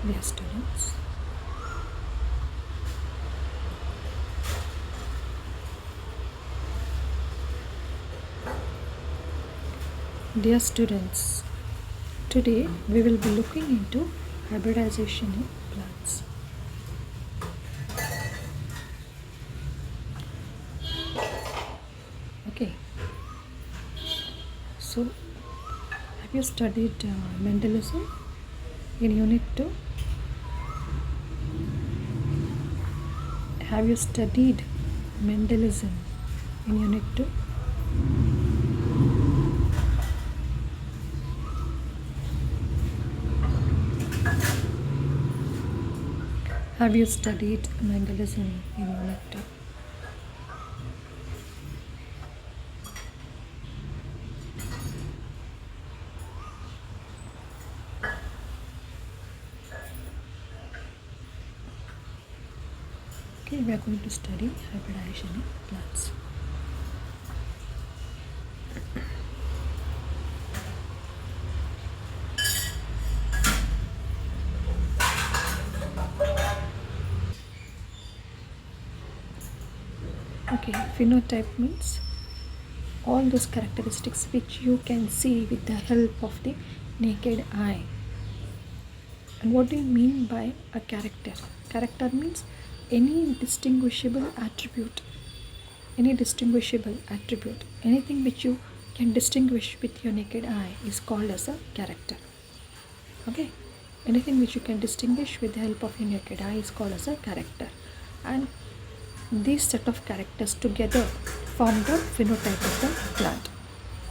Dear students, dear students, today we will be looking into hybridization in plants. Okay, so have you studied Mendelism in Unit 2? Have you studied Mendelism in Unit 2? Have you studied Mendelism in Unit 2? Okay, we are going to study hybridization in plants. Okay, phenotype means all those characteristics which you can see with the help of the naked eye. And what do you mean by a character? Character means any distinguishable attribute. Any distinguishable attribute. Anything which you can distinguish with your naked eye is called as a character. Okay? Anything which you can distinguish with the help of your naked eye is called as a character. And these set of characters together form the phenotype of the plant.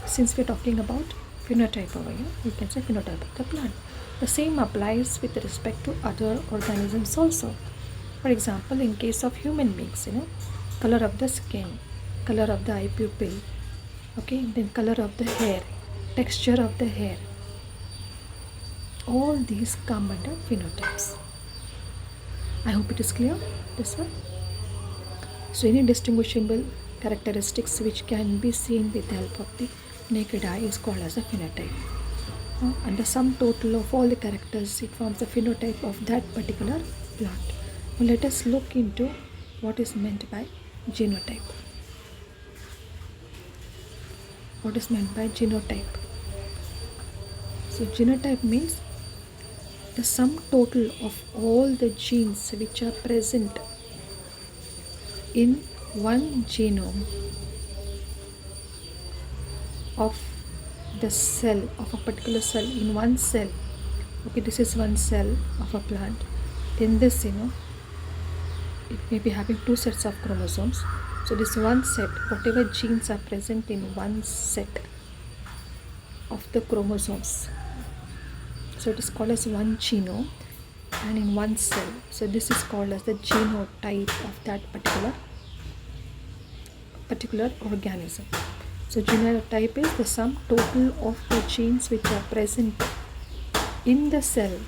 Since we're talking about phenotype over here, we can say phenotype of the plant. The same applies with respect to other organisms also. For example, in case of human beings, color of the skin, color of the eye pupil, okay, then color of the hair, texture of the hair. All these come under phenotypes. I hope it is clear, this one. So any distinguishable characteristics which can be seen with the help of the naked eye is called as a phenotype. And the sum total of all the characters, it forms the phenotype of that particular plant. Now let us look into what is meant by genotype. What is meant by genotype? So genotype means the sum total of all the genes which are present in one genome of the cell, of a particular cell, in one cell. Okay, this is one cell of a plant. Then this, it may be having two sets of chromosomes. So this one set, whatever genes are present in one set of the chromosomes, so it is called as one genome and in one cell. So this is called as the genotype of that particular organism. So genotype is the sum total of the genes which are present in the cell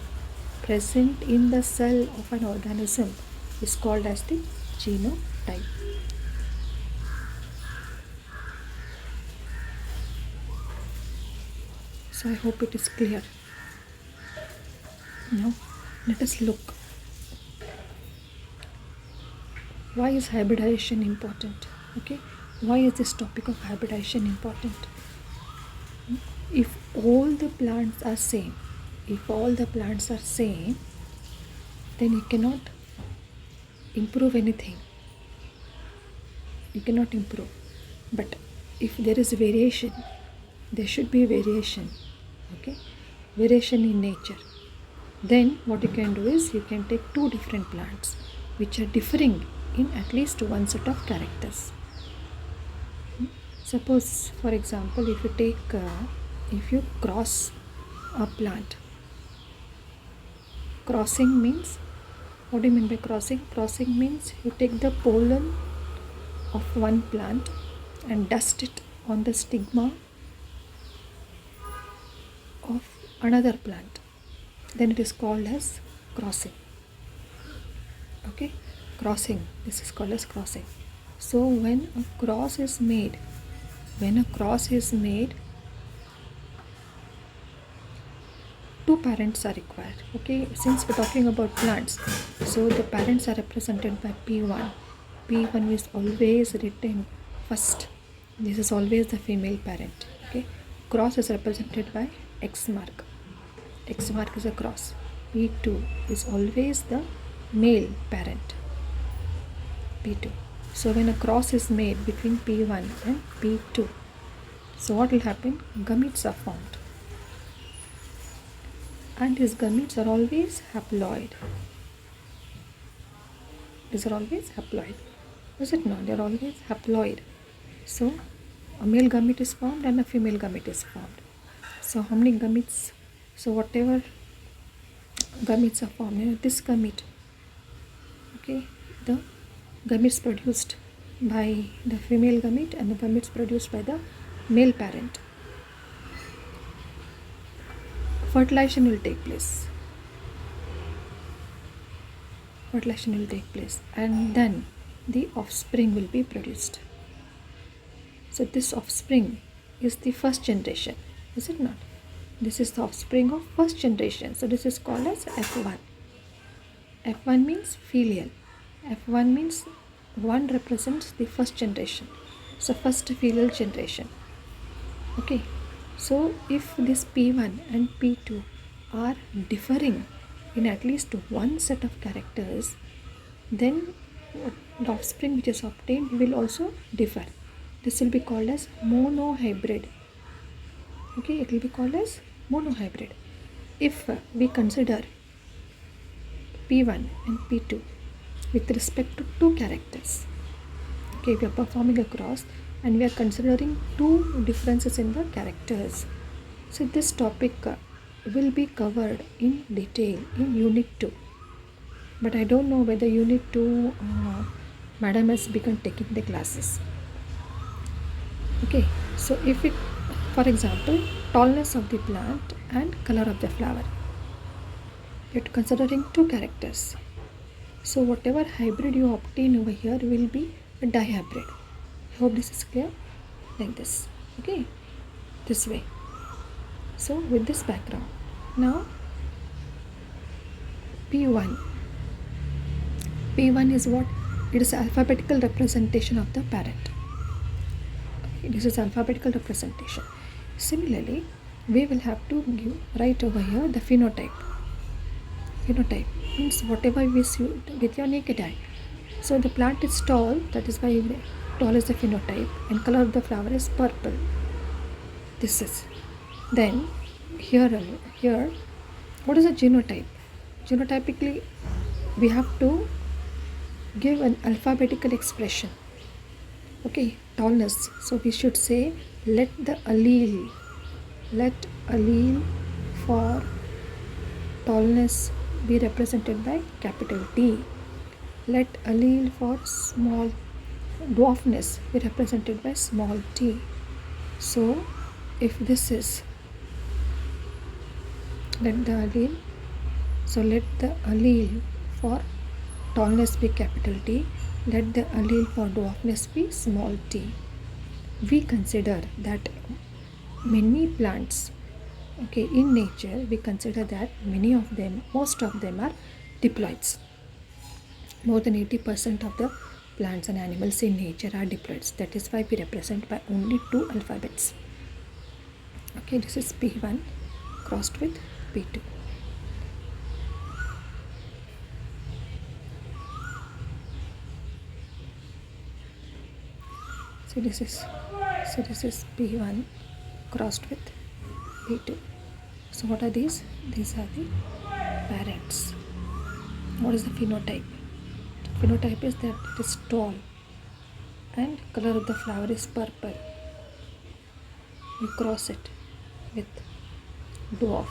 of an organism is called as the genotype. So I hope it is clear. Now let us look. Why is hybridization important? Okay, why is this topic of hybridization important? If all the plants are same, then you cannot improve anything. You cannot improve. But if there is variation, there should be variation. Okay, variation in nature. Then what you can do is you can take two different plants which are differing in at least one set of characters. Suppose, for example, if you cross a plant. Crossing means, what do you mean by crossing? Crossing means you take the pollen of one plant and dust it on the stigma of another plant. Then it is called as crossing. Okay, crossing. This is called as crossing. So when a cross is made, two parents are required. Okay, since we're talking about plants, so the parents are represented by P1. P1 is always written first. This is always the female parent. Okay, cross is represented by X mark. X mark is a cross. P2 is always the male parent. P2. So when a cross is made between P1 and P2, so what will happen? Gametes are formed. And these gametes are always haploid. These are always haploid. Is it not? They are always haploid. So a male gamete is formed and a female gamete is formed. So how many gametes? So whatever gametes are formed, this gamete, okay, the gametes produced by the female gamete and the gametes produced by the male parent. Fertilization will take place. Fertilization will take place, and then the offspring will be produced. So this offspring is the first generation, is it not? This is the offspring of first generation. So this is called as F1. F1 means filial. F1 means 1 represents the first generation. So first filial generation. Okay. So if this P1 and P2 are differing in at least one set of characters, then the offspring which is obtained will also differ. This will be called as monohybrid. Okay, it will be called as monohybrid. If we consider P1 and P2 with respect to two characters, okay, we are performing a cross and we are considering two differences in the characters. So this topic will be covered in detail in Unit 2. But I don't know whether Unit 2 Madam has begun taking the classes. Okay, so if it, for example, tallness of the plant and color of the flower, you're considering two characters. So whatever hybrid you obtain over here will be a dihybrid. I hope this is clear. Like this. Okay, this way. So with this background, now P1. P1 is what? It is alphabetical representation of the parent. Okay, this is alphabetical representation. Similarly, we will have to write over here the phenotype. Phenotype means whatever we see with your naked eye. So the plant is tall, that is why tall is the phenotype, and color of the flower is purple. This is. Then here what is a genotype? Genotypically we have to give an alphabetical expression. Okay, tallness. So we should say let allele for tallness be represented by capital T. Let allele for small dwarfness be represented by small t. So if this is let the allele for tallness be capital T, let the allele for dwarfness be small t. We consider that many plants, okay, in nature we consider that most of them are diploids. More than 80% of the plants and animals in nature are diploids. That is why we represent by only two alphabets. Okay, this is P1 crossed with P2. So this is P1 crossed with P2. So what are these? These are the parents. What is the phenotype? Phenotype is that it is tall and color of the flower is purple. We cross it with dwarf,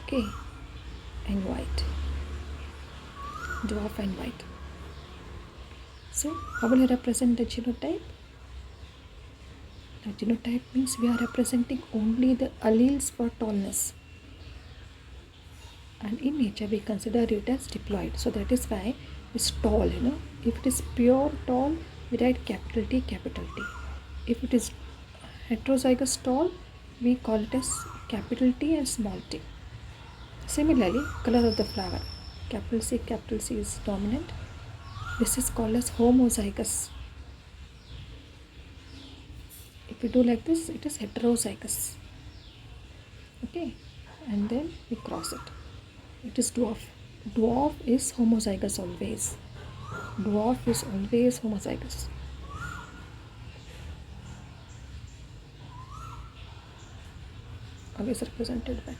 okay, and white. Dwarf and white. So how will you represent the genotype? The genotype means we are representing only the alleles for tallness. And in nature we consider it as diploid. So that is why it's tall, If it is pure tall, we write capital T, capital T. If it is heterozygous tall, we call it as capital T and small t. Similarly, color of the flower, capital C is dominant. This is called as homozygous. If we do like this, it is heterozygous. Okay, and then we cross it. It is dwarf. Dwarf is homozygous always. Dwarf is always homozygous. Always represented by.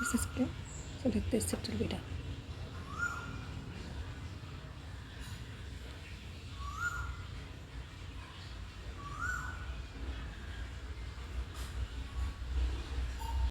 This is clear. So like this it will be done.